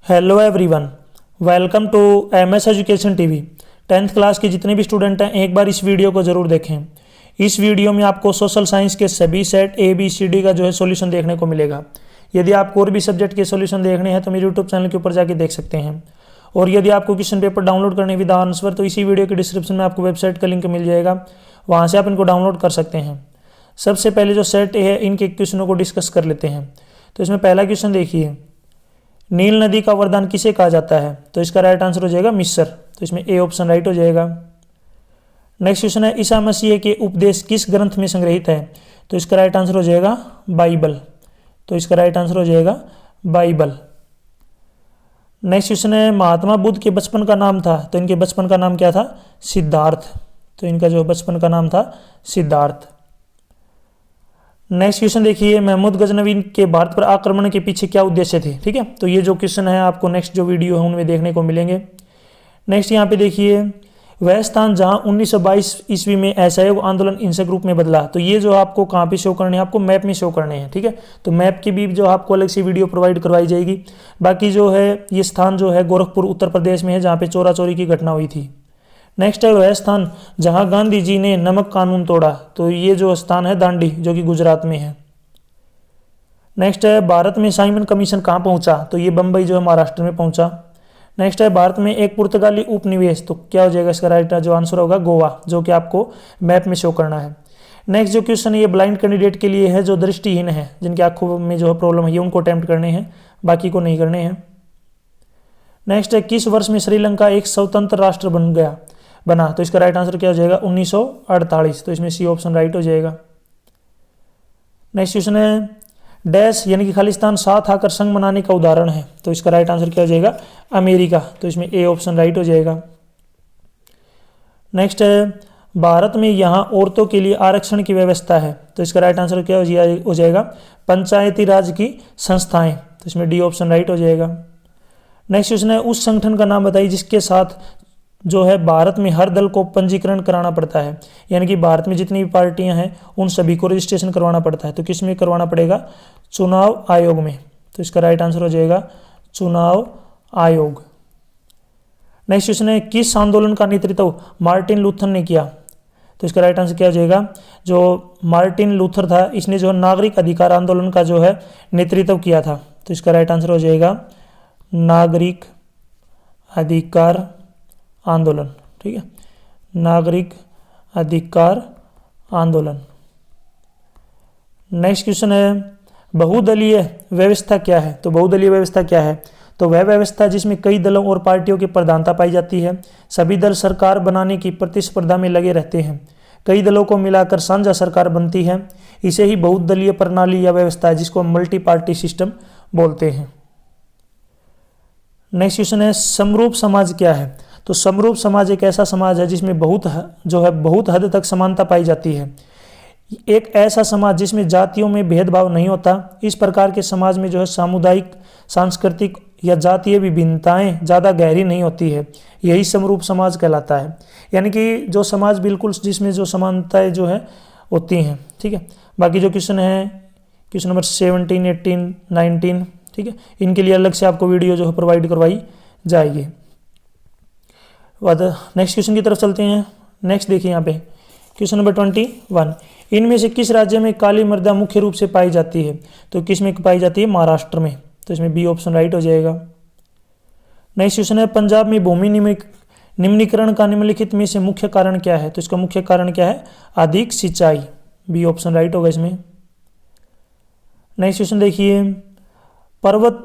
Hello everyone, welcome to MS education TV. 10th class के जितने भी स्टूडेंट हैं एक बार इस वीडियो को ज़रूर देखें। इस वीडियो में आपको सोशल साइंस के सभी सेट ABCD का जो है सॉल्यूशन देखने को मिलेगा। यदि आपको और भी सब्जेक्ट के सॉल्यूशन देखने हैं तो मेरे यूट्यूब चैनल के ऊपर जाके देख सकते हैं। और यदि आपको क्वेश्चन पेपर डाउनलोड करने विद आंसर तो इसी वीडियो के डिस्क्रिप्शन में आपको वेबसाइट का लिंक मिल जाएगा, वहाँ से आप इनको डाउनलोड कर सकते हैं। सबसे पहले जो सेट है इनके क्वेश्चनों को डिस्कस कर लेते हैं। तो इसमें पहला क्वेश्चन देखिए, नील नदी का वरदान किसे कहा जाता है? तो इसका राइट आंसर हो जाएगा मिस्र। तो इसमें ए ऑप्शन राइट हो जाएगा। नेक्स्ट क्वेश्चन है, ईसा मसीह के उपदेश किस ग्रंथ में संग्रहित है? तो इसका राइट आंसर हो जाएगा बाइबल। तो इसका राइट आंसर हो जाएगा बाइबल। नेक्स्ट क्वेश्चन है, महात्मा बुद्ध के बचपन का नाम था, तो इनके बचपन का नाम क्या था? सिद्धार्थ। तो इनका जो बचपन का नाम था सिद्धार्थ। नेक्स्ट क्वेश्चन देखिए, महमूद गजनवी के भारत पर आक्रमण के पीछे क्या उद्देश्य थे? ठीक है, तो ये जो क्वेश्चन है आपको नेक्स्ट जो वीडियो है उनमें देखने को मिलेंगे। नेक्स्ट यहाँ पे देखिए, वह स्थान जहाँ 1922 ईस्वी में असहयोग आंदोलन हिंसक रूप में बदला। तो ये जो आपको कहाँ पे शो करने हैं, आपको मैप में शो करने हैं। ठीक है, तो मैप की भी जो आपको अलग से वीडियो प्रोवाइड करवाई जाएगी। बाकी जो है ये स्थान जो है गोरखपुर उत्तर प्रदेश में है, जहाँ पे चोरा चोरी की घटना हुई थी। नेक्स्ट है वह स्थान जहां गांधी जी ने नमक कानून तोड़ा। तो ये जो स्थान है दांडी, जो कि गुजरात में है। नेक्स्ट है, भारत में साइमन कमीशन कहाँ पहुंचा? तो ये बंबई जो है महाराष्ट्र में पहुंचा। नेक्स्ट है, भारत में एक पुर्तगाली उपनिवेश, तो क्या हो जाएगा इसका राइट जो आंसर होगा गोवा, जो कि आपको मैप में शो करना है। नेक्स्ट जो क्वेश्चन है ये ब्लाइंड कैंडिडेट के लिए है, जो दृष्टिहीन है, जिनकी आंखों में जो है प्रॉब्लम है, ये उनको अटेम्प्ट करने हैं, बाकी को नहीं करने हैं। नेक्स्ट है, किस वर्ष में श्रीलंका एक स्वतंत्र राष्ट्र बना? तो इसका राइट आंसर क्या हो जाएगा? 1948। तो इसमें सी ऑप्शन राइट हो जाएगा। नेक्स्ट क्वेश्चन है, डैश यानी कि खालिस्तान साथ आकर संघ बनाने का उदाहरण है। तो इसका राइट आंसर क्या हो जाएगा? अमेरिका। तो इसमें ए ऑप्शन राइट हो जाएगा। नेक्स्ट है, भारत में यहाँ औरतों के लिए आरक्षण की व्यवस्था है। तो इसका राइट आंसर क्या हो जाएगा? पंचायती राज की संस्थाएं। तो इसमें डी ऑप्शन राइट हो जाएगा। नेक्स्ट क्वेश्चन है, उस संगठन का नाम बताइए जिसके साथ जो है भारत में हर दल को पंजीकरण कराना पड़ता है। यानी कि भारत में जितनी भी पार्टियां हैं उन सभी को रजिस्ट्रेशन करवाना पड़ता है। तो किस में करवाना पड़ेगा? चुनाव आयोग में। तो इसका राइट आंसर हो जाएगा चुनाव आयोग। नेक्स्ट क्वेश्चन है, किस आंदोलन का नेतृत्व मार्टिन लूथर ने किया? तो इसका राइट आंसर क्या हो जाएगा? जो मार्टिन लूथर था इसने जो नागरिक अधिकार आंदोलन का जो है नेतृत्व किया था। तो इसका राइट आंसर हो जाएगा नागरिक अधिकार आंदोलन। ठीक है, नागरिक अधिकार आंदोलन। नेक्स्ट क्वेश्चन है, बहुदलीय व्यवस्था क्या है? तो बहुदलीय व्यवस्था क्या है? तो वह व्यवस्था जिसमें कई दलों और पार्टियों की प्रधानता पाई जाती है। सभी दल सरकार बनाने की प्रतिस्पर्धा में लगे रहते हैं। कई दलों को मिलाकर साझा सरकार बनती है। इसे ही बहुदलीय प्रणाली या व्यवस्था है, जिसको मल्टी पार्टी सिस्टम बोलते हैं। नेक्स्ट क्वेश्चन है, समरूप समाज क्या है? तो समरूप समाज एक ऐसा समाज है जिसमें बहुत हद तक समानता पाई जाती है। एक ऐसा समाज जिसमें जातियों में भेदभाव नहीं होता। इस प्रकार के समाज में जो है सामुदायिक, सांस्कृतिक या जातीय विभिन्नताएं ज़्यादा गहरी नहीं होती है। यही समरूप समाज कहलाता है। यानी कि जो समाज बिल्कुल जिसमें जो समानताएं जो है होती हैं। ठीक है, बाकी जो क्वेश्चन है क्वेश्चन नंबर 17, 18, 19, ठीक है, इनके लिए अलग से आपको वीडियो जो है प्रोवाइड करवाई जाएगी। नेक्स्ट क्वेश्चन की तरफ चलते हैं। नेक्स्ट देखिए यहाँ पे क्वेश्चन नंबर 21, इनमें से किस राज्य में काली मृदा मुख्य रूप से पाई जाती है? तो किस में पाई जाती है? महाराष्ट्र में। तो इसमें बी ऑप्शन राइट हो जाएगा। नेक्स्ट क्वेश्चन है, पंजाब में भूमि निम्नीकरण का निम्नलिखित में से मुख्य कारण क्या है? तो इसका मुख्य कारण क्या है? अधिक सिंचाई। बी ऑप्शन राइट होगा इसमें। नेक्स्ट क्वेश्चन देखिए, पर्वत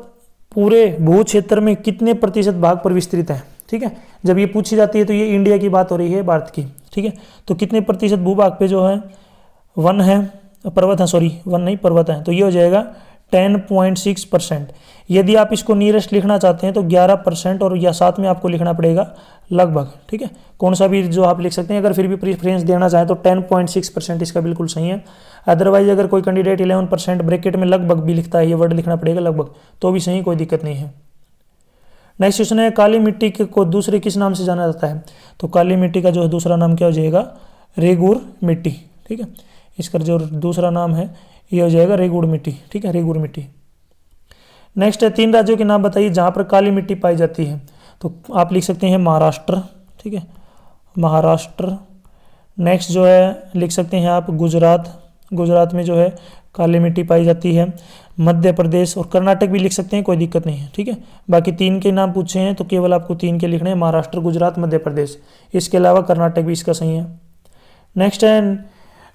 पूरे भू क्षेत्र में कितने प्रतिशत भाग पर विस्तृत है? ठीक है, जब ये पूछी जाती है तो ये इंडिया की बात हो रही है, भारत की। ठीक है, तो कितने प्रतिशत भूभाग पे जो है वन है, पर्वत है, सॉरी वन नहीं पर्वत है, तो ये हो जाएगा 10.6%। यदि आप इसको नियरेस्ट लिखना चाहते हैं तो 11% और या साथ में आपको लिखना पड़ेगा लगभग। ठीक है, कौन सा भी जो आप लिख सकते हैं। अगर फिर भी प्रीफरेंस देना चाहें तो 10.6% इसका बिल्कुल सही है। अदरवाइज अगर कोई कैंडिडेट 11% ब्रैकेट में लगभग भी लिखता है, ये वर्ड लिखना पड़ेगा लगभग, तो भी सही, कोई दिक्कत नहीं है। नेक्स्ट क्वेश्चन है, काली मिट्टी को दूसरे किस नाम से जाना जाता है? तो काली मिट्टी का जो है दूसरा नाम क्या हो जाएगा? रेगुर मिट्टी। ठीक है, इसका जो दूसरा नाम है ये हो जाएगा रेगुड़ मिट्टी। ठीक है, रेगुड़ मिट्टी। नेक्स्ट है 3 राज्यों के नाम बताइए जहाँ पर काली मिट्टी पाई जाती है। तो आप लिख सकते हैं महाराष्ट्र, ठीक है, महाराष्ट्र। नेक्स्ट जो है लिख सकते हैं आप गुजरात, गुजरात में जो है काली मिट्टी पाई जाती है। मध्य प्रदेश और कर्नाटक भी लिख सकते हैं, कोई दिक्कत नहीं है, ठीक है। बाकी 3 के नाम पूछे हैं तो केवल आपको 3 के लिखने हैं, महाराष्ट्र, गुजरात, मध्य प्रदेश। इसके अलावा कर्नाटक भी इसका सही है। नेक्स्ट है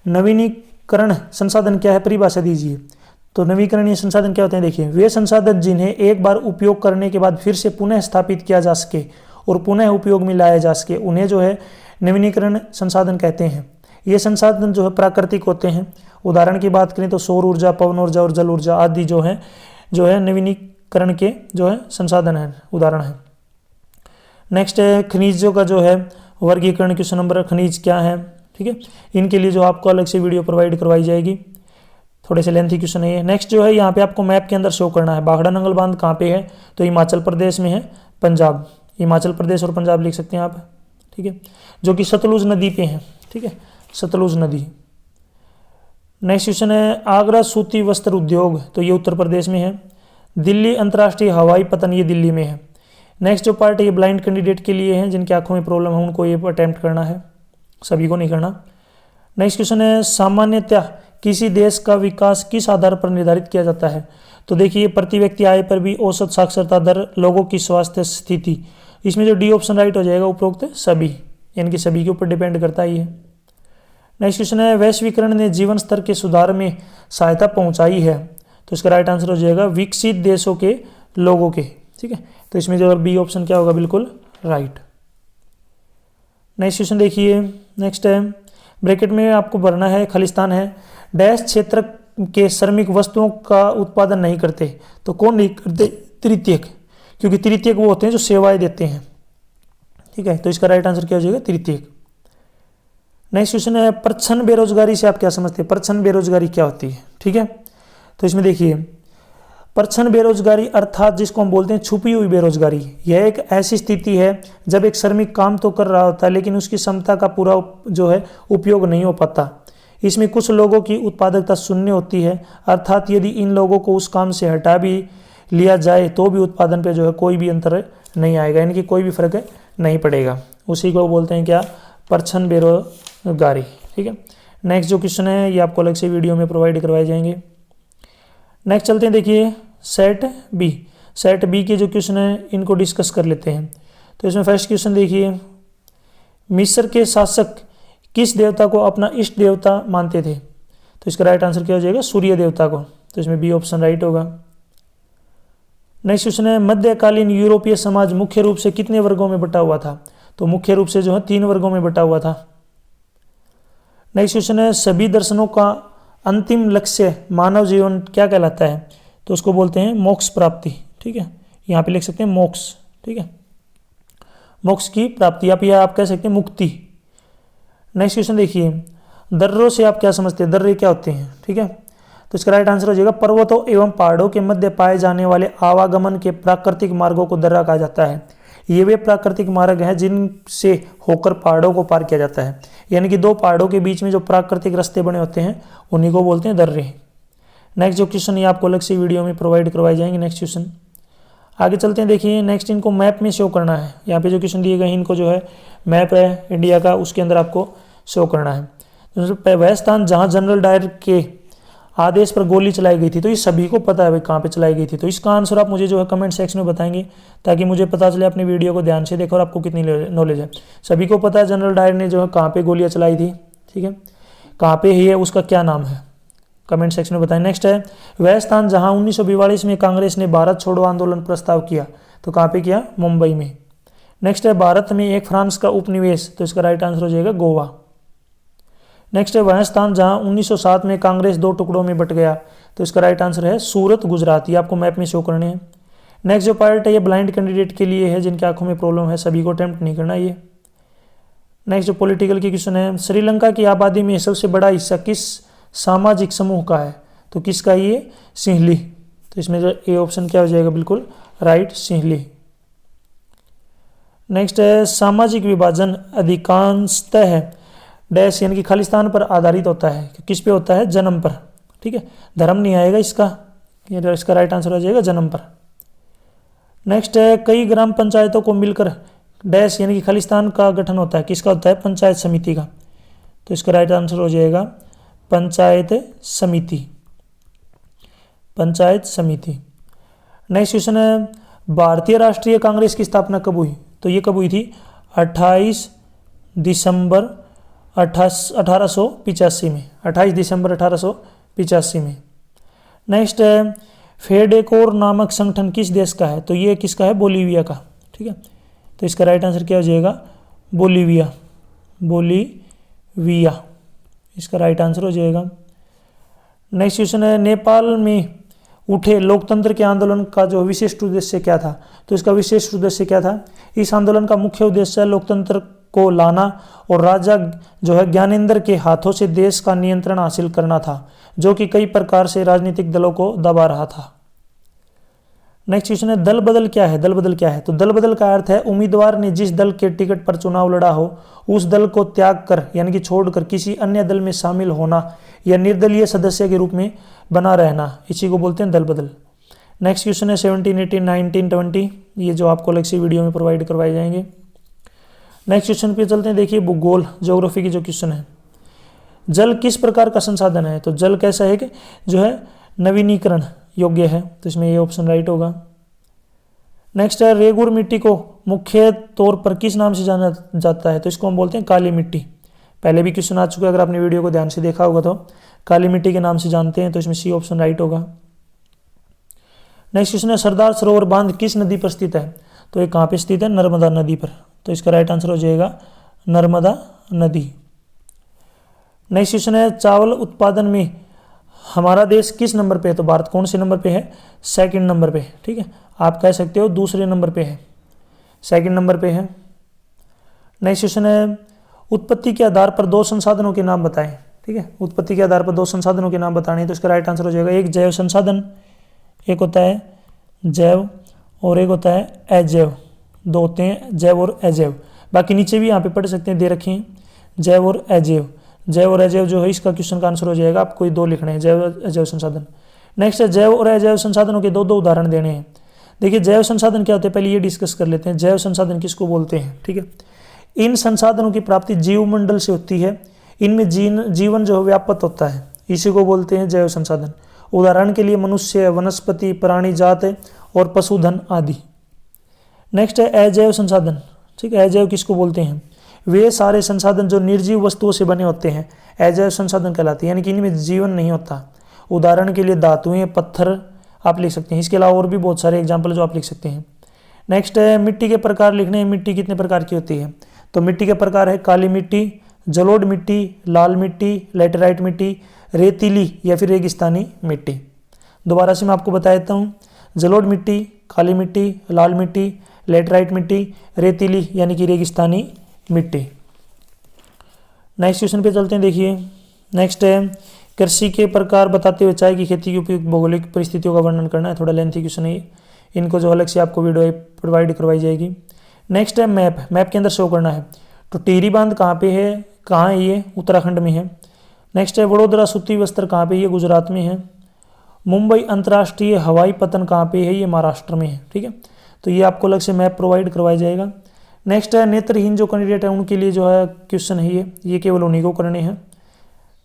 नवीनीकरण संसाधन क्या है, परिभाषा दीजिए। तो नवीकरणीय संसाधन क्या होते हैं, देखिए वे संसाधन जिन्हें एक बार उपयोग करने के बाद फिर से पुनः स्थापित किया जा सके और पुनः उपयोग में लाया जा सके, उन्हें जो है नवीनीकरण संसाधन कहते हैं। ये संसाधन जो है प्राकृतिक होते हैं। उदाहरण की बात करें तो सौर ऊर्जा, पवन ऊर्जा और जल ऊर्जा आदि जो है नवीनीकरण के जो है संसाधन है, उदाहरण है। नेक्स्ट है खनिजों का जो है वर्गीकरण, क्वेश्चन नंबर खनिज क्या है, ठीक है। इनके लिए जो आपको अलग से वीडियो प्रोवाइड करवाई जाएगी, थोड़े से लेंथी क्वेश्चन है ये। नेक्स्ट जो है यहाँ पे आपको मैप के अंदर शो करना है भाखड़ा नंगल बांध कहाँ पे है, तो हिमाचल प्रदेश में है, पंजाब, हिमाचल प्रदेश और पंजाब लिख सकते हैं आप, ठीक है, जो कि सतलुज नदी पे है, ठीक है, सतलुज नदी। नेक्स्ट क्वेश्चन है आगरा सूती वस्त्र उद्योग, तो ये उत्तर प्रदेश में है। दिल्ली अंतर्राष्ट्रीय हवाई पतन, ये दिल्ली में है। नेक्स्ट जो पार्ट है ये ब्लाइंड कैंडिडेट के लिए है, जिनकी आंखों में प्रॉब्लम है उनको ये अटेम्प्ट करना है, सभी को नहीं करना। नेक्स्ट क्वेश्चन है सामान्यतः किसी देश का विकास किस आधार पर निर्धारित किया जाता है। तो देखिए प्रति व्यक्ति आय पर भी, औसत साक्षरता दर, लोगों की स्वास्थ्य स्थिति। इसमें जो डी ऑप्शन राइट हो जाएगा, उपरोक्त सभी, यानी कि सभी के ऊपर डिपेंड करता है ये। नेक्स्ट क्वेश्चन है वैश्वीकरण ने जीवन स्तर के सुधार में सहायता पहुंचाई है, तो इसका राइट आंसर हो जाएगा विकसित देशों के लोगों के, ठीक है। तो इसमें जो बी ऑप्शन क्या होगा, बिल्कुल राइट। नेक्स्ट क्वेश्चन देखिए, नेक्स्ट है ब्रैकेट में आपको भरना है, खालिस्तान है, डैश क्षेत्र के श्रमिक वस्तुओं का उत्पादन नहीं करते, तो कौन नहीं करते, तृतीयक, क्योंकि तृतीयक वो होते हैं जो सेवाएं देते हैं, ठीक है। तो इसका राइट आंसर क्या हो जाएगा, तृतीयक। नेक्स्ट क्वेश्चन है प्रच्छन्न बेरोजगारी से आप क्या समझते हैं, प्रच्छन्न बेरोजगारी क्या होती है, ठीक है। तो इसमें देखिए प्रच्छन्न बेरोजगारी अर्थात जिसको हम बोलते हैं छुपी हुई बेरोजगारी, यह एक ऐसी स्थिति है जब एक श्रमिक काम तो कर रहा होता है लेकिन उसकी क्षमता का पूरा जो है उपयोग नहीं हो पाता। इसमें कुछ लोगों की उत्पादकता शून्य होती है, अर्थात यदि इन लोगों को उस काम से हटा भी लिया जाए तो भी उत्पादन पे जो है कोई भी अंतर नहीं आएगा, यानी कि कोई भी फर्क नहीं पड़ेगा। उसी को बोलते हैं क्या, प्रच्छन्न बेरोजगारी, ठीक है। नेक्स्ट जो क्वेश्चन है ये आपको अलग से वीडियो में प्रोवाइड करवाए जाएंगे। नेक्स्ट चलते हैं, देखिए सेट बी के जो क्वेश्चन है इनको डिस्कस कर लेते हैं। तो इसमें फर्स्ट क्वेश्चन देखिए, मिस्र के शासक किस देवता को अपना इष्ट देवता मानते थे, तो इसका राइट आंसर क्या हो जाएगा, सूर्य देवता को। तो इसमें बी ऑप्शन राइट होगा। नेक्स्ट क्वेश्चन है मध्यकालीन यूरोपीय समाज मुख्य रूप से कितने वर्गों में बटा हुआ था, तो मुख्य रूप से जो है 3 वर्गों में बटा हुआ था। नेक्स्ट क्वेश्चन है सभी दर्शनों का अंतिम लक्ष्य मानव जीवन क्या कहलाता है, तो उसको बोलते हैं मोक्ष प्राप्ति, ठीक है। यहाँ पे लिख सकते हैं मोक्ष, ठीक है, मोक्ष की प्राप्ति, आप कह सकते हैं मुक्ति। नेक्स्ट क्वेश्चन देखिए, दर्रों से आप क्या समझते हैं, दर्रे क्या होते हैं, ठीक है। तो इसका राइट आंसर हो जाएगा पर्वतों एवं पहाड़ों के मध्य पाए जाने वाले आवागमन के प्राकृतिक मार्गों को दर्रा कहा जाता है। ये वे प्राकृतिक मार्ग हैं जिनसे होकर पहाड़ों को पार किया जाता है, यानी कि 2 पहाड़ों के बीच में जो प्राकृतिक रास्ते बने होते हैं उन्हीं को बोलते हैं दर्रे। नेक्स्ट जो क्वेश्चन ये आपको अलग से वीडियो में प्रोवाइड करवाए जाएंगे। नेक्स्ट क्वेश्चन आगे चलते हैं, देखिए नेक्स्ट इनको मैप में शो करना है। यहाँ पे जो क्वेश्चन दिए गए हैं इनको जो है मैप है इंडिया का, उसके अंदर आपको शो करना है। तो वह स्थान जहाँ जनरल डायर के आदेश पर गोली चलाई गई थी, तो ये सभी को पता है भाई कहाँ पे चलाई गई थी। तो इसका आंसर आप मुझे जो है कमेंट सेक्शन में बताएंगे, ताकि मुझे पता चले अपनी वीडियो को ध्यान से देखो और आपको कितनी नॉलेज है। सभी को पता है जनरल डायर ने जो है कहाँ पे गोलियाँ चलाई थी, ठीक है, कहाँ पे ही है, उसका क्या नाम है, कमेंट सेक्शन में बताएं। नेक्स्ट है वह स्थान जहाँ 1942 में कांग्रेस ने भारत छोड़ो आंदोलन प्रस्ताव किया, तो कहाँ पे किया, मुंबई में। नेक्स्ट है भारत में एक फ्रांस का उपनिवेश, तो इसका राइट आंसर हो जाएगा गोवा। नेक्स्ट है वह स्थान जहां 1907 में कांग्रेस 2 टुकड़ों में बट गया, तो इसका राइट आंसर है सूरत, गुजरात। ये आपको मैप में शो करने हैं। नेक्स्ट जो पार्ट है ये ब्लाइंड कैंडिडेट के लिए है, जिनकी आंखों में प्रॉब्लम है, सभी को अटेम्प्ट नहीं करना ये। नेक्स्ट जो पॉलिटिकल की क्वेश्चन है, श्रीलंका की आबादी में सबसे बड़ा हिस्सा किस सामाजिक समूह का है, तो किसका, ये सिंहली। तो इसमें जो ए ऑप्शन क्या हो जाएगा, बिल्कुल राइट, सिंहली। नेक्स्ट है सामाजिक विभाजन अधिकांशतः डैश यानी कि खालिस्तान पर आधारित होता है, किस पे होता है, जन्म पर, ठीक है, धर्म नहीं आएगा इसका, ये इसका राइट आंसर हो जाएगा जन्म पर। नेक्स्ट है, कई ग्राम पंचायतों को मिलकर डैश यानी कि खालिस्तान का गठन होता है। किसका होता है? पंचायत समिति का। तो इसका राइट आंसर हो जाएगा पंचायत समिति। पंचायत समिति। नेक्स्ट क्वेश्चन है, भारतीय राष्ट्रीय कांग्रेस की स्थापना कब हुई? तो ये कब हुई थी? 28 दिसंबर 1885 में। 28 दिसंबर 1885 में। नेक्स्ट है, फेडेकोर नामक संगठन किस देश का है? तो ये किसका है? बोलीविया का। ठीक है, तो इसका राइट आंसर क्या हो जाएगा? बोलीविया। बोलीविया इसका राइट आंसर हो जाएगा। नेक्स्ट क्वेश्चन है, नेपाल में उठे लोकतंत्र के आंदोलन का जो विशिष्ट उद्देश्य क्या था? तो इसका विशिष्ट उद्देश्य क्या था? इस आंदोलन का मुख्य उद्देश्य लोकतंत्र को लाना और राजा जो है ज्ञानेंद्र के हाथों से देश का नियंत्रण हासिल करना था, जो कि कई प्रकार से राजनीतिक दलों को दबा रहा था। नेक्स्ट क्वेश्चन है, दल बदल क्या है? दल बदल क्या है? तो दल बदल का अर्थ है उम्मीदवार ने जिस दल के टिकट पर चुनाव लड़ा हो उस दल को त्याग कर यानी कि छोड़कर किसी अन्य दल में शामिल होना या निर्दलीय सदस्य के रूप में बना रहना, इसी को बोलते हैं दल बदल। नेक्स्ट क्वेश्चन है 17, 18, 19, 20, ये जो आपको अलग से वीडियो में प्रोवाइड करवाए जाएंगे। नेक्स्ट क्वेश्चन पे चलते हैं। देखिए भूगोल ज्योग्राफी की जो क्वेश्चन है, जल किस प्रकार का संसाधन है? तो जल कैसा है कि जो है नवीनीकरण योग्य है, तो इसमें ये ऑप्शन राइट होगा। नेक्स्ट है, रेगुर मिट्टी को मुख्य तौर पर किस नाम से जाना जाता है? तो इसको हम बोलते हैं काली मिट्टी। पहले भी क्वेश्चन आ चुका है, अगर आपने वीडियो को ध्यान से देखा होगा तो काली मिट्टी के नाम से जानते हैं, तो इसमें सी ऑप्शन राइट होगा। नेक्स्ट क्वेश्चन है, सरदार सरोवर बांध किस नदी पर स्थित है? तो ये कहाँ पे स्थित है? नर्मदा नदी पर, तो इसका राइट आंसर हो जाएगा नर्मदा नदी। नेक्स्ट क्वेश्चन है, चावल उत्पादन में हमारा देश किस नंबर पे है? तो भारत कौन से नंबर पे है? सेकंड नंबर पे। ठीक है, आप कह सकते हो दूसरे नंबर पे है, सेकंड नंबर पे है। नेक्स्ट क्वेश्चन है, उत्पत्ति के आधार पर दो संसाधनों के नाम बताएं। ठीक है, उत्पत्ति के आधार पर दो संसाधनों के नाम बताने, तो इसका राइट आंसर हो जाएगा एक जैव संसाधन, एक होता है जैव और एक होता है अजैव। दो होते हैं जैव और अजैव, बाकी नीचे भी यहाँ पे पढ़ सकते हैं, दे रखे हैं जैव और अजैव। जैव और अजैव जो है इसका क्वेश्चन का आंसर हो जाएगा, आपको ये दो लिखने हैं, जैव अजैव संसाधन। नेक्स्ट है, जैव और अजैव संसाधनों के दो दो उदाहरण देने हैं। देखिए जैव संसाधन क्या होते हैं, पहले ये डिस्कस कर लेते हैं। जैव संसाधन किसको बोलते हैं? ठीक है, इन संसाधनों की प्राप्ति जीवमंडल से होती है, इनमें जीवन जो व्याप्त होता है, इसी को बोलते हैं जैव संसाधन। उदाहरण के लिए मनुष्य, वनस्पति, प्राणी जात और पशुधन आदि। नेक्स्ट है अजैव संसाधन। ठीक है, अजैव किसको बोलते हैं? वे सारे संसाधन जो निर्जीव वस्तुओं से बने होते हैं अजैव संसाधन कहलाते हैं, यानी कि इनमें जीवन नहीं होता। उदाहरण के लिए धातुएं, पत्थर आप लिख सकते हैं, इसके अलावा और भी बहुत सारे एग्जाम्पल जो आप लिख सकते हैं। नेक्स्ट है, मिट्टी के प्रकार लिखने हैं। मिट्टी कितने प्रकार की होती है? तो मिट्टी के प्रकार है काली मिट्टी, जलोढ़ मिट्टी, लाल मिट्टी, लैटेराइट मिट्टी, रेतीली या फिर रेगिस्तानी मिट्टी। दोबारा से मैं आपको बता देता हूँ, जलोढ़ मिट्टी, काली मिट्टी, लाल मिट्टी, लैटेराइट मिट्टी, रेतीली यानी कि रेगिस्तानी मिट्टी। नेक्स्ट क्वेश्चन पे चलते हैं। देखिए नेक्स्ट है, कृषि के प्रकार बताते हुए चाय की खेती की उपयुक्त भौगोलिक परिस्थितियों का वर्णन करना है। थोड़ा लेंथी क्वेश्चन है, इनको जो अलग से आपको वीडियो प्रोवाइड करवाई जाएगी। नेक्स्ट है मैप, मैप के अंदर शो करना है। तो टिहरी बांध कहाँ पे है? कहाँ है ये? उत्तराखंड में है। नेक्स्ट है, वडोदरा सूती वस्त्र कहाँ पे? ये गुजरात में है। मुंबई अंतर्राष्ट्रीय हवाई पतन कहाँ पे है? ये महाराष्ट्र में है। ठीक है, तो ये आपको अलग से मैप प्रोवाइड करवाया जाएगा। नेक्स्ट है, नेत्रहीन जो कैंडिडेट है उनके लिए जो है क्वेश्चन है ये केवल उन्हीं को करने हैं।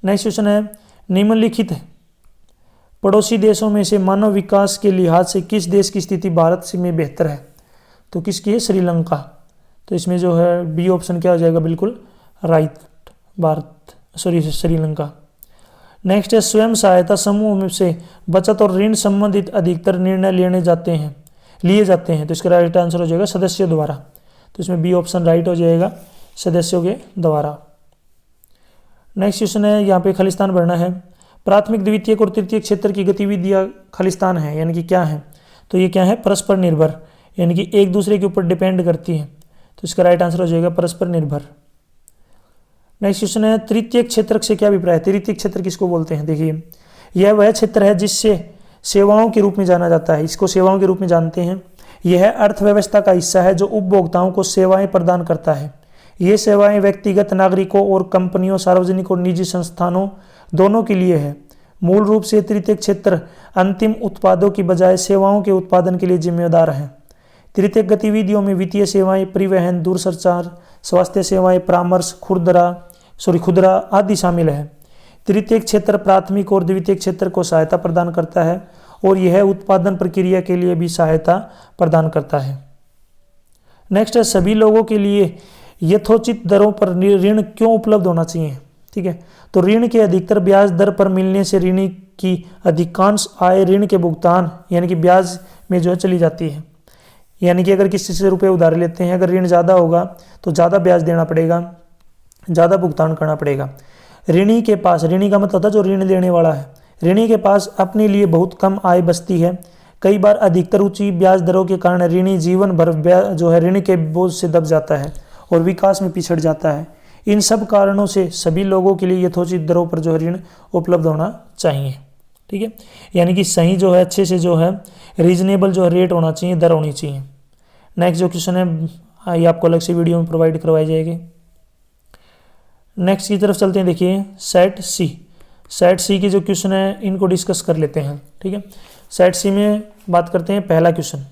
नेक्स्ट क्वेश्चन है, निम्नलिखित पड़ोसी देशों में से मानव विकास के लिहाज से किस देश की स्थिति भारत से में बेहतर है? तो किसकी है? श्रीलंका। तो इसमें जो है बी ऑप्शन क्या हो जाएगा? बिल्कुल राइट, श्रीलंका। नेक्स्ट है, स्वयं सहायता समूह में से बचत और ऋण संबंधित अधिकतर निर्णय लिए जाते हैं। तो इसका राइट आंसर हो जाएगा सदस्यों द्वारा। तो इसमें बी ऑप्शन राइट हो जाएगा, सदस्यों के द्वारा। नेक्स्ट क्वेश्चन है, यहाँ पे खालिस्तान भरना है। प्राथमिक, द्वितीयक और तृतीयक क्षेत्र की गतिविधियाँ खालिस्तान है, यानी कि क्या है? तो ये क्या है? परस्पर निर्भर, यानी कि एक दूसरे के ऊपर डिपेंड करती है। तो इसका राइट आंसर हो जाएगा परस्पर निर्भर। नेक्स्ट क्वेश्चन है, तृतीयक क्षेत्र से क्या अभिप्राय है? तृतीयक क्षेत्र किसको बोलते हैं? देखिए यह वह क्षेत्र है जिससे सेवाओं के रूप में जाना जाता है, इसको सेवाओं के रूप में जानते हैं। यह अर्थव्यवस्था का हिस्सा है जो उपभोक्ताओं को सेवाएं प्रदान करता है। ये सेवाएं व्यक्तिगत नागरिकों और कंपनियों, सार्वजनिक और निजी संस्थानों दोनों के लिए है। मूल रूप से तृतीयक क्षेत्र अंतिम उत्पादों की बजाय सेवाओं के उत्पादन के लिए जिम्मेदार है। तृतीयक गतिविधियों में वित्तीय सेवाएं, परिवहन, दूरसंचार, स्वास्थ्य सेवाएं, परामर्श, खुदरा आदि शामिल है। तृतीयक क्षेत्र प्राथमिक और द्वितीयक क्षेत्र को सहायता प्रदान करता है और यह उत्पादन प्रक्रिया के लिए भी सहायता प्रदान करता है। नेक्स्ट है, सभी लोगों के लिए यथोचित दरों पर ऋण क्यों उपलब्ध होना चाहिए। ठीक है, तो ऋण के अधिकतर ब्याज दर पर मिलने से ऋणी की अधिकांश आय ऋण के भुगतान यानी कि ब्याज में जो है चली जाती है। यानी कि अगर किसी से रुपये उधार लेते हैं, अगर ऋण ज़्यादा होगा तो ज़्यादा ब्याज देना पड़ेगा, ज़्यादा भुगतान करना पड़ेगा। ऋणी के पास, ऋणी का मतलब होता है जो ऋण लेने वाला है, ऋणी के पास अपने लिए बहुत कम आय बचती है। कई बार अधिकतर ऊंची ब्याज दरों के कारण ऋणी जीवन भर जो है ऋण के बोझ से दब जाता है और विकास में पिछड़ जाता है। इन सब कारणों से सभी लोगों के लिए यथोचित दरों पर जो है ऋण उपलब्ध होना चाहिए। ठीक है, यानी कि सही जो है, अच्छे से जो है रीजनेबल जो है रेट होना चाहिए, दर होनी चाहिए। नेक्स्ट जो क्वेश्चन है ये आपको अलग से वीडियो में प्रोवाइड करवाई जाएगी। नेक्स्ट की तरफ चलते हैं। देखिए सेट सी के जो क्वेश्चन है इनको डिस्कस कर लेते हैं। ठीक है, सेट सी में बात करते हैं। पहला क्वेश्चन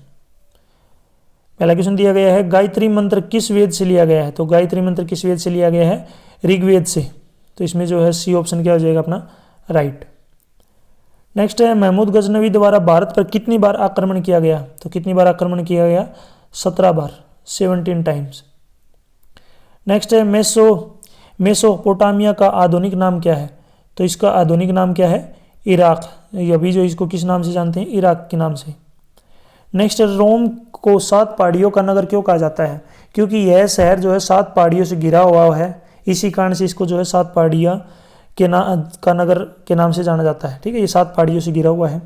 दिया गया है, गायत्री मंत्र किस वेद से लिया गया है। तो गायत्री मंत्र किस वेद से लिया गया है, ऋग्वेद से। तो इसमें जो है सी ऑप्शन क्या हो जाएगा अपना राइट। नेक्स्ट है, महमूद गजनवी द्वारा भारत पर कितनी बार आक्रमण किया गया। तो कितनी बार आक्रमण किया गया, 17 बार, 17 टाइम्स। नेक्स्ट है, मेसोपोटामिया का आधुनिक नाम क्या है। तो इसका आधुनिक नाम क्या है, इराक। अभी जो इसको किस नाम से जानते हैं, इराक के नाम से। नेक्स्ट, रोम को 7 पहाड़ियों का नगर क्यों कहा जाता है। क्योंकि यह शहर जो है 7 पहाड़ियों से घिरा हुआ है, इसी कारण से इसको जो है 7 पहाड़ियाँ का नगर के नाम से जाना जाता है। ठीक है, ये 7 पहाड़ियों से घिरा हुआ है।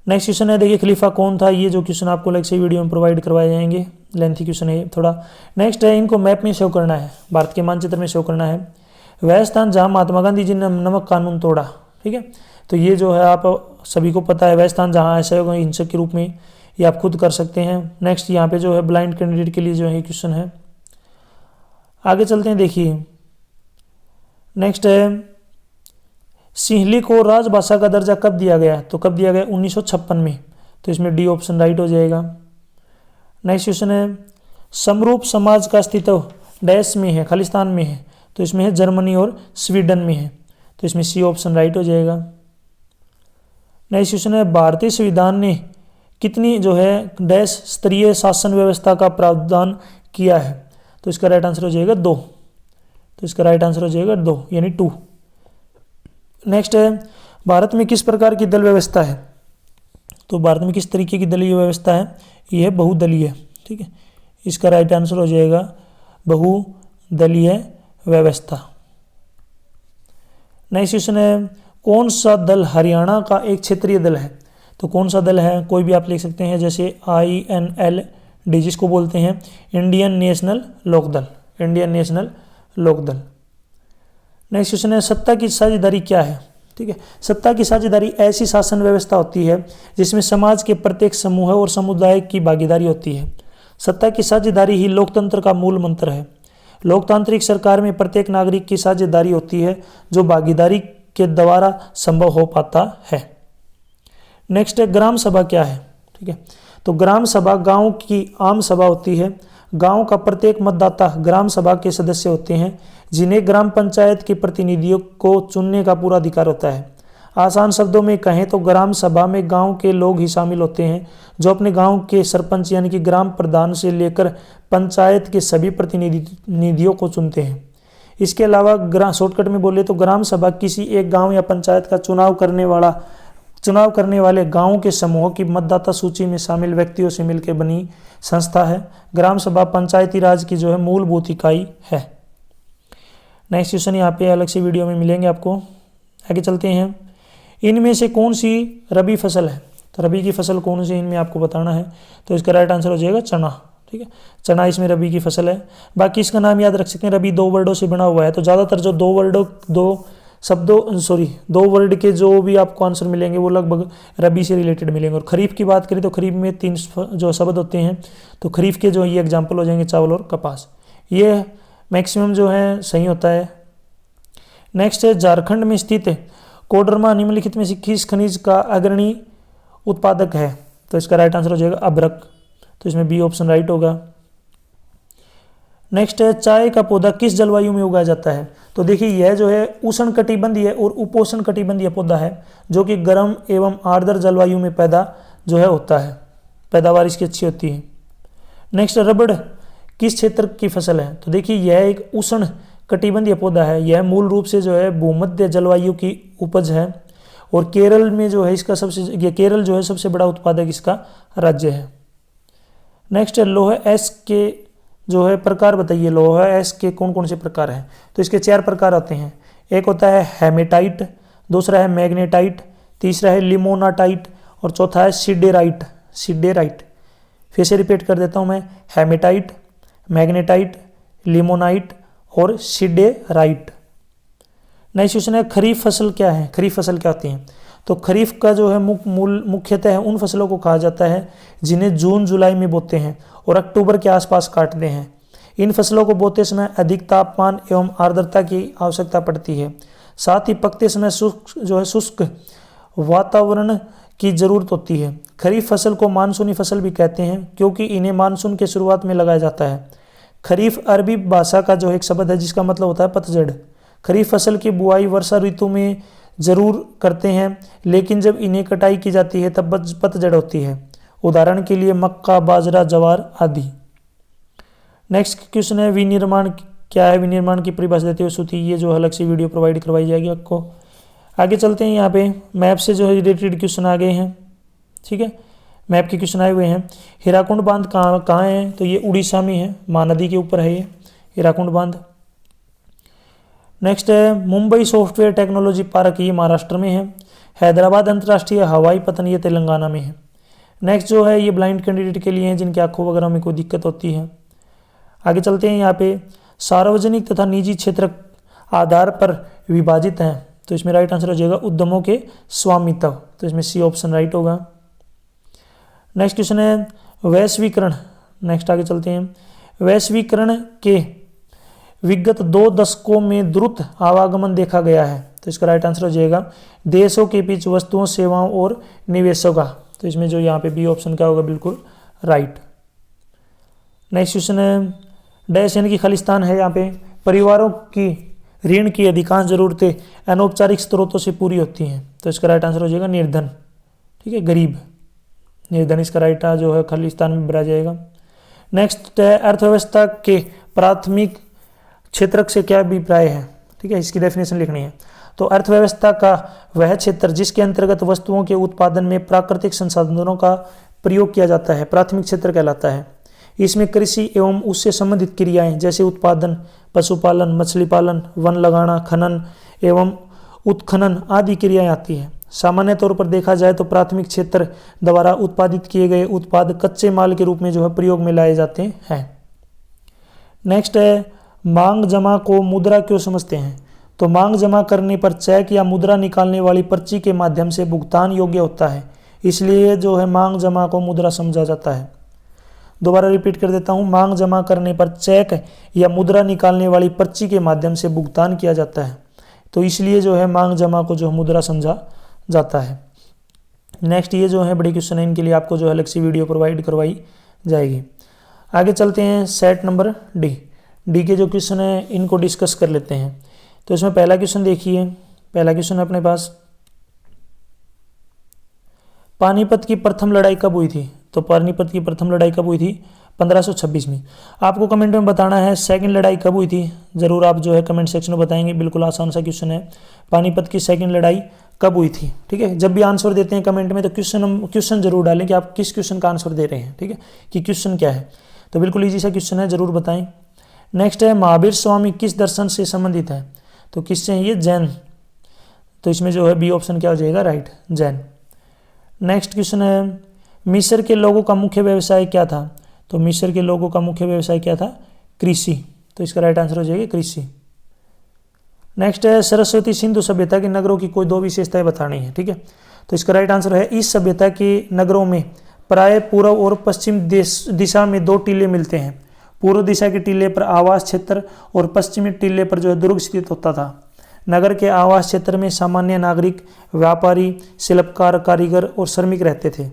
नेक्स्ट क्वेश्चन है, देखिए खलीफा कौन था। ये जो क्वेश्चन आपको अलग से वीडियो में प्रोवाइड करवाए जाएंगे, लेंथी क्वेश्चन है थोड़ा। नेक्स्ट है, इनको मैप में शो करना है, भारत के मानचित्र में शो करना है। वह स्थान जहाँ महात्मा गांधी जी ने नमक कानून तोड़ा। ठीक है, तो ये जो है आप सभी को पता है, वह स्थान जहाँ असहयोग हिंसक के रूप में, ये आप खुद कर सकते हैं। नेक्स्ट यहाँ पे जो है ब्लाइंड कैंडिडेट के लिए जो है क्वेश्चन है। आगे चलते हैं। देखिए नेक्स्ट है, सिंहली को राजभाषा का दर्जा कब दिया गया। तो कब दिया गया, 1956 में। तो इसमें डी ऑप्शन राइट हो जाएगा। नेक्स्ट क्वेश्चन है, समरूप समाज का अस्तित्व डैश में है, खालिस्तान में है। तो इसमें है जर्मनी और स्वीडन में है। तो इसमें सी ऑप्शन राइट हो जाएगा। नेक्स्ट क्वेश्चन है, भारतीय संविधान ने कितनी जो है डैश स्तरीय शासन व्यवस्था का प्रावधान किया है। तो इसका राइट आंसर हो जाएगा 2। तो इसका राइट आंसर हो जाएगा 2 यानी 2। नेक्स्ट है, भारत में किस प्रकार की दल व्यवस्था है। तो भारत में किस तरीके की दलीय व्यवस्था है, यह है बहुदलीय। ठीक है, इसका राइट आंसर हो जाएगा बहुदलीय व्यवस्था। नेक्स्ट क्वेश्चन है, कौन सा दल हरियाणा का एक क्षेत्रीय दल है। तो कौन सा दल है, कोई भी आप लिख सकते हैं, जैसे INLD जिसको बोलते हैं Indian National Lokdal, Indian National Lokdal. Next question है, सत्ता की साझेदारी क्या है। ठीक है, सत्ता की साझेदारी ऐसी शासन व्यवस्था होती है जिसमें समाज के प्रत्येक समूह और समुदाय की भागीदारी होती है। सत्ता की साझेदारी ही लोकतंत्र का मूल मंत्र है। लोकतांत्रिक सरकार में प्रत्येक नागरिक की साझेदारी होती है जो भागीदारी के द्वारा संभव हो पाता है। नेक्स्ट है, ग्राम सभा क्या है। ठीक है, तो ग्राम सभा गांव की आम सभा होती है। गांव का प्रत्येक मतदाता ग्राम सभा के सदस्य होते हैं जिन्हें ग्राम पंचायत के प्रतिनिधियों को चुनने का पूरा अधिकार होता है। आसान शब्दों में कहें तो ग्राम सभा में गांव के लोग ही शामिल होते हैं जो अपने गांव के सरपंच यानी कि ग्राम प्रधान से लेकर पंचायत के सभी प्रतिनिधियों को चुनते हैं। इसके अलावा शॉर्टकट में बोले तो ग्राम सभा किसी एक गांव या पंचायत का चुनाव करने वाले गांवों के समूह की मतदाता सूची में शामिल व्यक्तियों से मिलकर बनी संस्था है। ग्राम सभा पंचायती राज की जो है मूलभूत इकाई है। नेक्स्ट क्वेश्चन यहाँ पे अलग से वीडियो में मिलेंगे आपको। आगे चलते हैं, इनमें से कौन सी रबी फसल है। तो रबी की फसल कौन सी इनमें आपको बताना है। तो इसका राइट आंसर हो जाएगा चना। ठीक है, चना इसमें रबी की फसल है। बाकी इसका नाम याद रख सकते हैं, रबी 2 वर्डों से बना हुआ है। तो ज़्यादातर जो 2 वर्ड के जो भी आपको आंसर मिलेंगे वो लगभग रबी से रिलेटेड मिलेंगे। और खरीफ की बात करें तो खरीफ में 3 जो शब्द होते हैं। तो खरीफ के जो ये एग्जाम्पल हो जाएंगे चावल और कपास। ये मैक्सिमम जो है सही होता है। नेक्स्ट है, झारखंड में स्थित कोडरमा निम्नलिखित में से किस खनिज का अग्रणी उत्पादक है? तो इसका राइट आंसर हो जाएगा अभ्रक। तो इसमें बी ऑप्शन राइट होगा। नेक्स्ट है, चाय का पौधा किस जलवायु में उगाया जाता है? तो देखिए यह जो है उष्ण कटिबंधीय और उपोष्ण कटिबंधीय पौधा है जो कि गर्म एवं आर्द्र जलवायु में पैदा जो है होता है, पैदावार इसकी अच्छी होती है। नेक्स्ट, रबड़ किस क्षेत्र की फसल है? तो देखिए यह एक उष्ण कटिबंधीय पौधा है। यह मूल रूप से जो है भूमध्य जलवायु की उपज है और केरल में जो है इसका केरल जो है सबसे बड़ा उत्पादक इसका राज्य है। नेक्स्ट है, लोहे एस के जो है प्रकार बताइए। लोहा एस के कौन कौन से प्रकार हैं? तो इसके 4 प्रकार आते हैं। एक होता है हेमेटाइट, दूसरा है मैग्नेटाइट, तीसरा है लिमोनाटाइट और चौथा है सिडेराइट। सिडेराइट फिर से रिपीट कर देता हूं मैं, हेमेटाइट, मैग्नेटाइट, लिमोनाइट और सिडेराइट। नेक्स्ट क्वेश्चन है, खरीफ फसल क्या है? खरीफ फसल क्या होती है? तो खरीफ का जो है मुख्यतः उन फसलों को कहा जाता है जिन्हें जून जुलाई में बोते हैं और अक्टूबर के आसपास काटते हैं। इन फसलों को बोते समय अधिक तापमान एवं आर्द्रता की आवश्यकता पड़ती है। साथ ही पकते समय शुष्क वातावरण की जरूरत होती है। खरीफ फसल को मानसूनी फसल भी कहते हैं क्योंकि इन्हें मानसून के शुरुआत में लगाया जाता है। खरीफ अरबी भाषा का जो एक शब्द है जिसका मतलब होता है पतझड़। खरीफ फसल की बुआई वर्षा ऋतु में जरूर करते हैं, लेकिन जब इन्हें कटाई की जाती है तब पतझड़ होती है। उदाहरण के लिए मक्का, बाजरा, ज्वार आदि। नेक्स्ट क्वेश्चन है, विनिर्माण क्या है? विनिर्माण की परिभाषा देते हुए श्रुति, ये जो अलग से वीडियो प्रोवाइड करवाई जाएगी आपको। आगे चलते हैं, यहाँ पे मैप से जो है रिलेटेड क्वेश्चन आ गए हैं। ठीक है, मैप के क्वेश्चन आए हुए हैं। हीराकुंड बांध कहाँ है? तो ये उड़ीसा में है, महानदी के ऊपर है ये हीराकुंड बांध। नेक्स्ट है, मुंबई सॉफ्टवेयर टेक्नोलॉजी पार्क, ये महाराष्ट्र में है। हैदराबाद अंतर्राष्ट्रीय हवाई पतन, ये तेलंगाना में है। नेक्स्ट जो है ये ब्लाइंड कैंडिडेट के लिए हैं जिनकी आंखों वगैरह में कोई दिक्कत होती है। आगे चलते हैं, यहाँ पे सार्वजनिक तथा निजी क्षेत्र आधार पर विभाजित हैं। तो इसमें राइट आंसर हो जाएगा उद्यमों के स्वामित्व। तो इसमें सी ऑप्शन राइट होगा। नेक्स्ट क्वेश्चन है, वैश्वीकरण। नेक्स्ट आगे चलते हैं, वैश्वीकरण के विगत 2 दशकों में द्रुत आवागमन देखा गया है। तो इसका राइट आंसर हो जाएगा देशों के बीच वस्तुओं, सेवाओं और निवेशों का। तो इसमें जो यहाँ पे बी ऑप्शन क्या होगा, बिल्कुल राइट। नेक्स्ट क्वेश्चन है, डैश यानी कि खालिस्तान है। यहाँ पे परिवारों की ऋण की अधिकांश जरूरतें अनौपचारिक स्रोतों से पूरी होती हैं। तो इसका राइट आंसर हो जाएगा निर्धन। ठीक है, गरीब, निर्धन इसका राइट जो है खालिस्तान में भरा जाएगा। नेक्स्ट है, अर्थव्यवस्था के प्राथमिक क्षेत्र से क्या अभिप्राय है? ठीक है, इसकी डेफिनेशन लिखनी है। तो अर्थव्यवस्था का वह क्षेत्र जिसके अंतर्गत वस्तुओं के उत्पादन में प्राकृतिक संसाधनों का प्रयोग किया जाता है, प्राथमिक क्षेत्र कहलाता है। इसमें कृषि एवं उससे संबंधित क्रियाएं जैसे उत्पादन, पशुपालन, मछली पालन, वन लगाना, खनन एवं उत्खनन आदि क्रियाएं आती हैं। सामान्य तौर पर देखा जाए तो प्राथमिक क्षेत्र द्वारा उत्पादित किए गए उत्पाद कच्चे माल के रूप में जो है प्रयोग में लाए जाते हैं। नेक्स्ट है, मांग जमा को मुद्रा क्यों समझते हैं? तो मांग जमा करने पर चेक या मुद्रा निकालने वाली पर्ची के माध्यम से भुगतान योग्य होता है, इसलिए जो है मांग जमा को मुद्रा समझा जाता है। दोबारा रिपीट कर देता हूं, मांग जमा करने पर चेक या मुद्रा निकालने वाली पर्ची के माध्यम से भुगतान किया जाता है, तो इसलिए जो है मांग जमा को जो मुद्रा समझा जाता है। नेक्स्ट ये जो है बड़ी क्वेश्चन है, इनके लिए आपको जो है अलग सी वीडियो प्रोवाइड करवाई जाएगी। आगे चलते हैं, सेट नंबर डी के जो क्वेश्चन है इनको डिस्कस कर लेते हैं। तो इसमें पहला क्वेश्चन देखिए, पहला क्वेश्चन है अपने पास, पानीपत की प्रथम लड़ाई कब हुई थी? तो पानीपत की प्रथम लड़ाई कब हुई थी? 1526 में। आपको कमेंट में बताना है सेकंड लड़ाई कब हुई थी, जरूर आप जो है कमेंट सेक्शन में बताएंगे। बिल्कुल आसान सा क्वेश्चन है, पानीपत की सेकंड लड़ाई कब हुई थी। ठीक है, जब भी आंसर देते हैं कमेंट में तो क्वेश्चन जरूर डालें कि आप किस क्वेश्चन का आंसर दे रहे हैं। ठीक है, कि क्वेश्चन क्या है, तो बिल्कुल ईजी सा क्वेश्चन है, जरूर बताएं। नेक्स्ट है, महावीर स्वामी किस दर्शन से संबंधित है? तो किससे है ये? जैन। तो इसमें जो है बी ऑप्शन क्या हो जाएगा? राइट, जैन। नेक्स्ट क्वेश्चन है, मिस्र के लोगों का मुख्य व्यवसाय क्या था? तो मिस्र के लोगों का मुख्य व्यवसाय क्या था? कृषि। तो इसका राइट आंसर हो जाएगा कृषि। नेक्स्ट है, सरस्वती सिंधु सभ्यता के नगरों की कोई 2 विशेषताएं बतानी है। ठीक है, तो इसका राइट आंसर है, इस सभ्यता के नगरों में प्राय पूर्व और पश्चिम दिशा में 2 टीले मिलते हैं। पूर्व दिशा के टीले पर आवास क्षेत्र और पश्चिमी टीले पर जो है दुर्ग स्थित होता था। नगर के आवास क्षेत्र में सामान्य नागरिक, व्यापारी, शिल्पकार, कारीगर और श्रमिक रहते थे।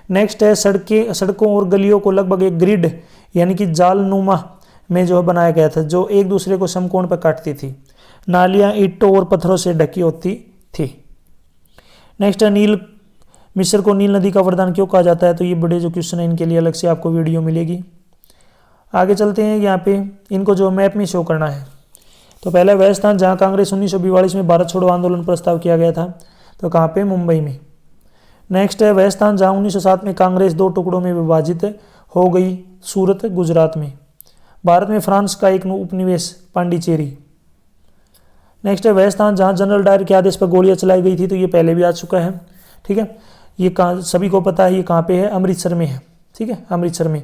नेक्स्ट है सड़कों और गलियों को लगभग एक ग्रिड यानी कि जालनुमा में जो बनाया गया था, जो एक दूसरे को समकोण पर काटती थी। नालियां ईंटों और पत्थरों से ढकी होती थी। नेक्स्ट है नील मिस्र को नील नदी का वरदान क्यों कहा जाता है? तो ये बड़े जो क्वेश्चन है इनके लिए अलग से आपको वीडियो मिलेगी। आगे चलते हैं, यहाँ पे इनको जो मैप में शो करना है। तो पहला वह स्थान जहाँ कांग्रेस 1942 में भारत छोड़ो आंदोलन प्रस्ताव किया गया था, तो कहाँ पे? मुंबई में। नेक्स्ट है वह स्थान जहाँ 1907 में कांग्रेस 2 टुकड़ों में विभाजित हो गई, सूरत, गुजरात में। भारत में फ्रांस का एक उपनिवेश, पांडिचेरी। नेक्स्ट है वह स्थान जहाँ जनरल डायर के आदेश पर गोलियां चलाई गई थी, तो ये पहले भी आ चुका है, ठीक है। ये कहाँ सभी को पता है, ये कहाँ पे है? अमृतसर में है, ठीक है, अमृतसर में।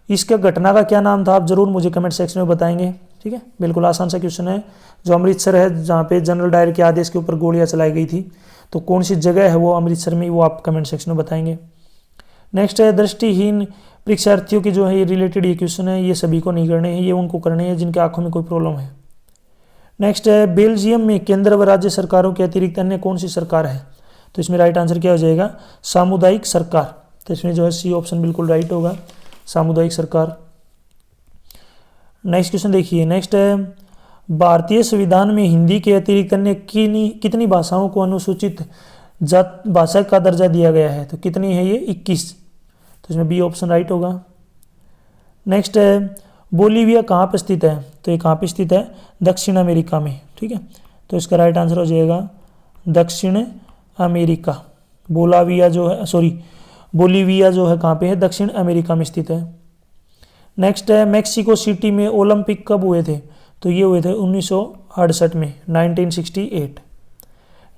इसका घटना का क्या नाम था, आप जरूर मुझे कमेंट सेक्शन में बताएंगे, ठीक है। बिल्कुल आसान सा क्वेश्चन है। जो अमृतसर है जहाँ पे जनरल डायर के आदेश के ऊपर गोलियां चलाई गई थी, तो कौन सी जगह है वो अमृतसर में, वो आप कमेंट सेक्शन में बताएंगे। नेक्स्ट है दृष्टिहीन परीक्षार्थियों की जो है ये रिलेटेड ये क्वेश्चन है, ये सभी को नहीं करने हैं, ये उनको करने हैं जिनके आंखों में कोई प्रॉब्लम है। नेक्स्ट है बेल्जियम में केंद्र व राज्य सरकारों के अतिरिक्त अन्य कौन सी सरकार है? तो इसमें राइट आंसर क्या हो जाएगा? सामुदायिक सरकार। तो इसमें जो है सी ऑप्शन बिल्कुल राइट होगा, सामुदायिक सरकार। नेक्स्ट क्वेश्चन देखिए। नेक्स्ट है भारतीय संविधान में हिंदी के अतिरिक्त अन्य कितनी भाषाओं को अनुसूचित जात भाषा का दर्जा दिया गया है? तो कितनी है ये? 21। तो इसमें बी ऑप्शन राइट होगा। नेक्स्ट है बोलीविया कहाँ पर स्थित है? तो ये कहाँ पर स्थित है? दक्षिण अमेरिका में, ठीक है। तो इसका राइट आंसर हो जाएगा दक्षिण अमेरिका। बोलीविया जो है कहाँ पे है? दक्षिण अमेरिका में स्थित है। नेक्स्ट है मैक्सिको सिटी में ओलंपिक कब हुए थे? तो ये हुए थे 1968 में, 1968।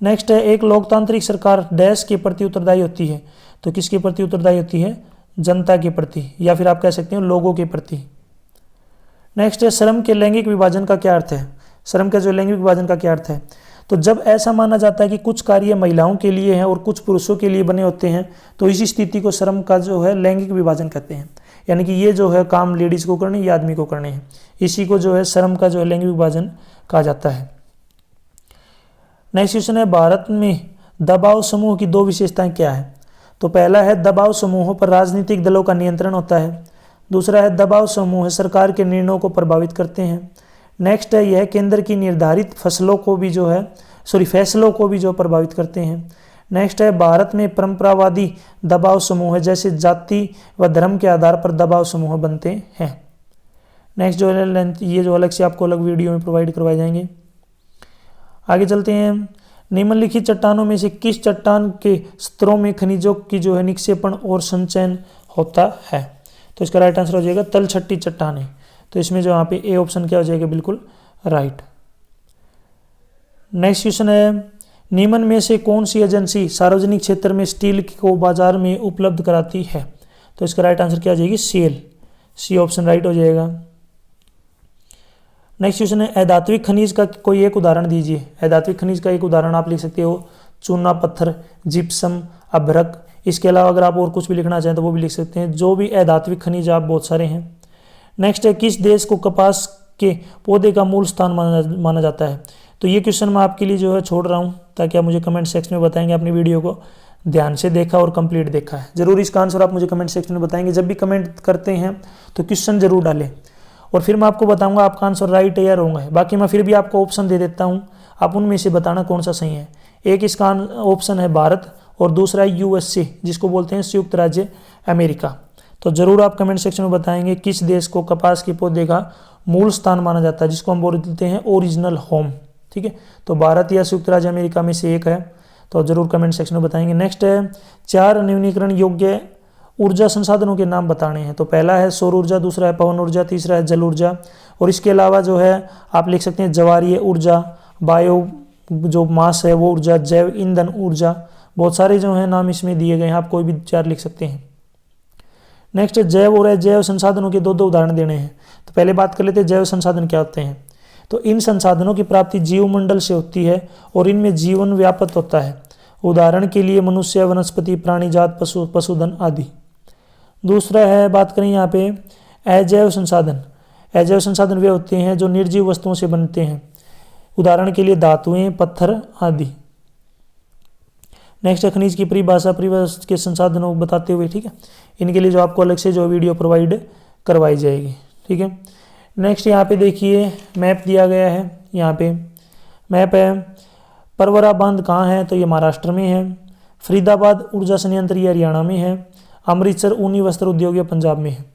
नेक्स्ट है एक लोकतांत्रिक सरकार डैश के प्रति उत्तरदायी होती है? तो किसके प्रति उत्तरदायी होती है? जनता के प्रति, या फिर आप कह सकते हो लोगों के प्रति। नेक्स्ट है श्रम के लैंगिक विभाजन का क्या अर्थ है? श्रम का जो लैंगिक विभाजन का क्या अर्थ है? तो जब ऐसा माना जाता है कि कुछ कार्य महिलाओं के लिए हैं और कुछ पुरुषों के लिए बने होते हैं, तो इसी स्थिति को श्रम का जो है लैंगिक विभाजन कहते हैं। यानी कि ये जो है काम लेडीज को करने या आदमी को करने हैं, इसी को जो है श्रम का जो है लैंगिक विभाजन कहा जाता है। नेक्स्ट क्वेश्चन है भारत में दबाव समूह की 2 विशेषताएं क्या है? तो पहला है दबाव समूहों पर राजनीतिक दलों का नियंत्रण होता है। दूसरा है दबाव समूह सरकार के निर्णयों को प्रभावित करते हैं। नेक्स्ट है यह केंद्र की निर्धारित फैसलों को भी जो प्रभावित करते हैं। नेक्स्ट है भारत में परंपरावादी दबाव समूह है, जैसे जाति व धर्म के आधार पर दबाव समूह बनते हैं। नेक्स्ट जो है ये जो अलग से आपको अलग वीडियो में प्रोवाइड करवाए जाएंगे। आगे चलते हैं। निम्नलिखित चट्टानों में से किस चट्टान के स्तरों में खनिजों की जो है निक्षेपण और संचयन होता है? तो इसका राइट आंसर हो जाएगा तलछट्टी चट्टानें। तो इसमें जो यहाँ पे ए ऑप्शन क्या हो जाएगा? बिल्कुल राइट। नेक्स्ट क्वेश्चन है निम्न में से कौन सी एजेंसी सार्वजनिक क्षेत्र में स्टील को बाजार में उपलब्ध कराती है? तो इसका राइट आंसर क्या हो जाएगी? सेल। सी ऑप्शन राइट हो जाएगा। नेक्स्ट क्वेश्चन है अधात्विक खनिज का कोई एक उदाहरण दीजिए। अधात्विक खनिज का एक उदाहरण आप लिख सकते हो चूना पत्थर, जिप्सम, अभ्रक। इसके अलावा अगर आप और कुछ भी लिखना चाहें तो वो भी लिख सकते हैं। जो भी अधात्विक खनिज आप बहुत सारे हैं। नेक्स्ट है किस देश को कपास के पौधे का मूल स्थान माना जाता है? तो ये क्वेश्चन मैं आपके लिए जो है छोड़ रहा हूँ, ताकि आप मुझे कमेंट सेक्शन में बताएंगे अपनी वीडियो को ध्यान से देखा और कंप्लीट देखा है। जरूर इसका आंसर आप मुझे कमेंट सेक्शन में बताएंगे। जब भी कमेंट करते हैं तो क्वेश्चन जरूर डालें, और फिर मैं आपको बताऊंगा आपका आंसर राइट है या रॉन्ग है। बाकी मैं फिर भी आपको ऑप्शन दे देता हूँ, आप उनमें से बताना कौन सा सही है। एक इसका ऑप्शन है भारत, और दूसरा है यूएसए, जिसको बोलते हैं संयुक्त राज्य अमेरिका। तो जरूर आप कमेंट सेक्शन में बताएंगे किस देश को कपास के पौधे का मूल स्थान माना जाता है, जिसको हम बोलते हैं ओरिजिनल होम। ठीक है, तो भारत या संयुक्त राज्य अमेरिका में से एक है, तो जरूर कमेंट सेक्शन में बताएंगे। नेक्स्ट है 4 नवीनीकरण योग्य ऊर्जा संसाधनों के नाम बताने हैं। तो पहला है सौर ऊर्जा, दूसरा है पवन ऊर्जा, तीसरा है जल ऊर्जा, और इसके अलावा जो है आप लिख सकते हैं ज्वारीय ऊर्जा, बायो जो मास है वो ऊर्जा, जैव ईंधन ऊर्जा। बहुत सारे जो है नाम इसमें दिए गए हैं, आप कोई भी 4 लिख सकते हैं। नेक्स्ट जैव और अजैव संसाधनों के 2 उदाहरण देने हैं। तो पहले बात कर लेते हैं जैव संसाधन क्या होते हैं। तो इन संसाधनों की प्राप्ति जीवमंडल से होती है और इनमें जीवन व्याप्त होता है। उदाहरण के लिए मनुष्य, वनस्पति, प्राणीजात, पशुधन आदि। दूसरा है बात करें यहाँ पे अजैव संसाधन। अजैव संसाधन वे होते हैं जो निर्जीव वस्तुओं से बनते हैं। उदाहरण के लिए धातुएं, पत्थर आदि। नेक्स्ट है खनिज की परिभाषा के संसाधनों को बताते हुए, ठीक है, इनके लिए जो आपको अलग से जो वीडियो प्रोवाइड करवाई जाएगी, ठीक है। नेक्स्ट यहाँ पे देखिए मैप दिया गया है, यहाँ पे मैप है। परवरा बांध कहाँ है, तो ये महाराष्ट्र में है। फरीदाबाद ऊर्जा संयंत्र ये हरियाणा में है। अमृतसर ऊनी वस्त्र उद्योग ये पंजाब में है।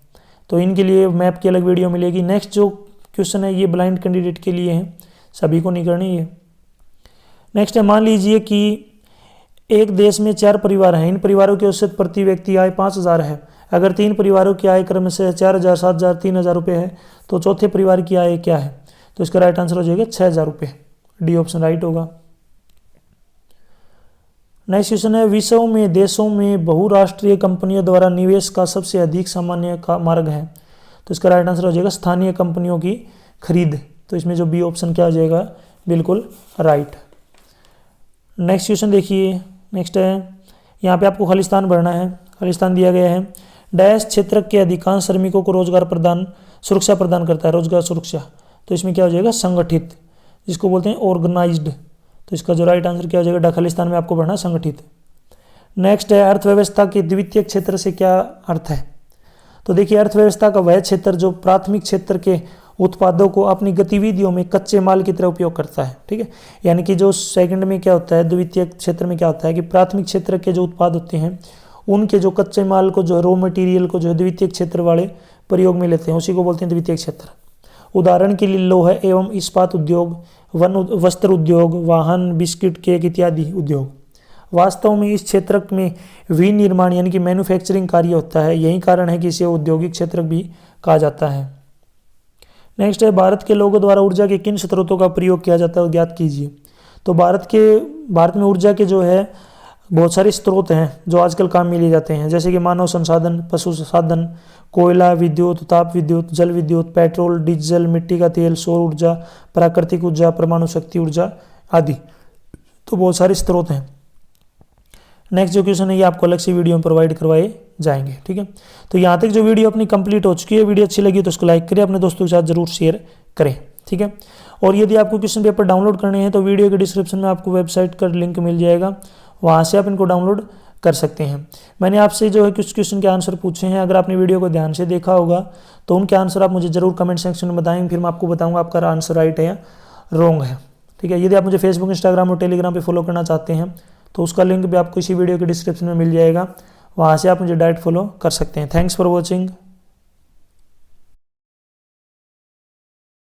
तो इनके लिए मैप की अलग वीडियो मिलेगी। नेक्स्ट जो क्वेश्चन है ये ब्लाइंड कैंडिडेट के लिए है, सभी को नहीं करनी है। नेक्स्ट है मान लीजिए कि एक देश में 4 परिवार हैं, इन परिवारों की औसत प्रति व्यक्ति आय 5,000 है। अगर 3 परिवारों की आय क्रम से 4,000, 7,000, 3,000 रुपये है तो चौथे परिवार की आय क्या है, तो इसका राइट आंसर हो जाएगा 6,000 रुपये। डी ऑप्शन राइट होगा। नेक्स्ट क्वेश्चन है विश्व में देशों में बहुराष्ट्रीय कंपनियों द्वारा निवेश का सबसे अधिक सामान्य का मार्ग है, तो इसका राइट आंसर हो जाएगा स्थानीय कंपनियों की खरीद। तो इसमें जो बी ऑप्शन क्या हो जाएगा, बिल्कुल राइट। नेक्स्ट क्वेश्चन देखिए, नेक्स्ट है यहाँ पे आपको खालिस्तान भरना है। खालिस्तान दिया गया है। डैश क्षेत्र के अधिकांश श्रमिकों को रोजगार सुरक्षा प्रदान करता है, रोजगार सुरक्षा। तो इसमें क्या हो जाएगा, संगठित, जिसको बोलते हैं ऑर्गेनाइज्ड। तो इसका जो राइट आंसर क्या हो जाएगा, खालिस्तान में आपको पढ़ना संगठित। नेक्स्ट है अर्थव्यवस्था के द्वितीय क्षेत्र से क्या अर्थ है, तो देखिए अर्थव्यवस्था का वह क्षेत्र जो प्राथमिक क्षेत्र के उत्पादों को अपनी गतिविधियों में कच्चे माल की तरह उपयोग करता है, ठीक है। यानी कि जो सेकंड में क्या होता है, द्वितीय क्षेत्र में क्या होता है कि प्राथमिक क्षेत्र के जो उत्पाद होते हैं उनके जो कच्चे माल को, जो रॉ मटेरियल को जो द्वितीय क्षेत्र वाले प्रयोग में लेते हैं, उसी को बोलते हैं द्वितीय क्षेत्र। उदाहरण के लिए लोहा एवं इस्पात उद्योग, वस्त्र उद्योग, वाहन, बिस्किट, केक इत्यादि उद्योग। वास्तव में इस क्षेत्र में विनिर्माण यानी कि मैन्युफैक्चरिंग कार्य होता है, यही कारण है कि इसे औद्योगिक क्षेत्र भी कहा जाता है। नेक्स्ट है भारत के लोगों द्वारा ऊर्जा के किन स्रोतों का प्रयोग किया जाता है, ज्ञात कीजिए। तो भारत में ऊर्जा के जो है बहुत सारे स्रोत हैं जो आजकल काम में लिए जाते हैं, जैसे कि मानव संसाधन, पशु संसाधन, कोयला, विद्युत, ताप विद्युत, जल विद्युत, पेट्रोल, डीजल, मिट्टी का तेल, सौर ऊर्जा, प्राकृतिक ऊर्जा, परमाणु शक्ति ऊर्जा आदि। तो बहुत सारे स्रोत हैं। नेक्स्ट जो क्वेश्चन है ये आपको अलग से वीडियो में प्रोवाइड करवाए जाएंगे, ठीक है। तो यहाँ तक जो वीडियो अपनी कंप्लीट हो चुकी है, वीडियो अच्छी लगी तो उसको लाइक करें, अपने दोस्तों के साथ जरूर शेयर करें, ठीक है। और यदि आपको क्वेश्चन पेपर डाउनलोड करने हैं तो वीडियो के डिस्क्रिप्शन में आपको वेबसाइट का लिंक मिल जाएगा, वहाँ से आप इनको डाउनलोड कर सकते हैं। मैंने आपसे जो है कुछ क्वेश्चन के आंसर पूछे हैं, अगर आपने वीडियो को ध्यान से देखा होगा तो उनके आंसर आप मुझे जरूर कमेंट सेक्शन में बताएंगे, फिर मैं आपको बताऊंगा आपका आंसर राइट है या रॉन्ग है, ठीक है। यदि आप मुझे फेसबुक, इंस्टाग्राम और टेलीग्राम पे फॉलो करना चाहते हैं तो उसका लिंक भी आपको इसी वीडियो के डिस्क्रिप्शन में मिल जाएगा, वहाँ से आप मुझे डायरेक्ट फॉलो कर सकते हैं। Thanks for watching.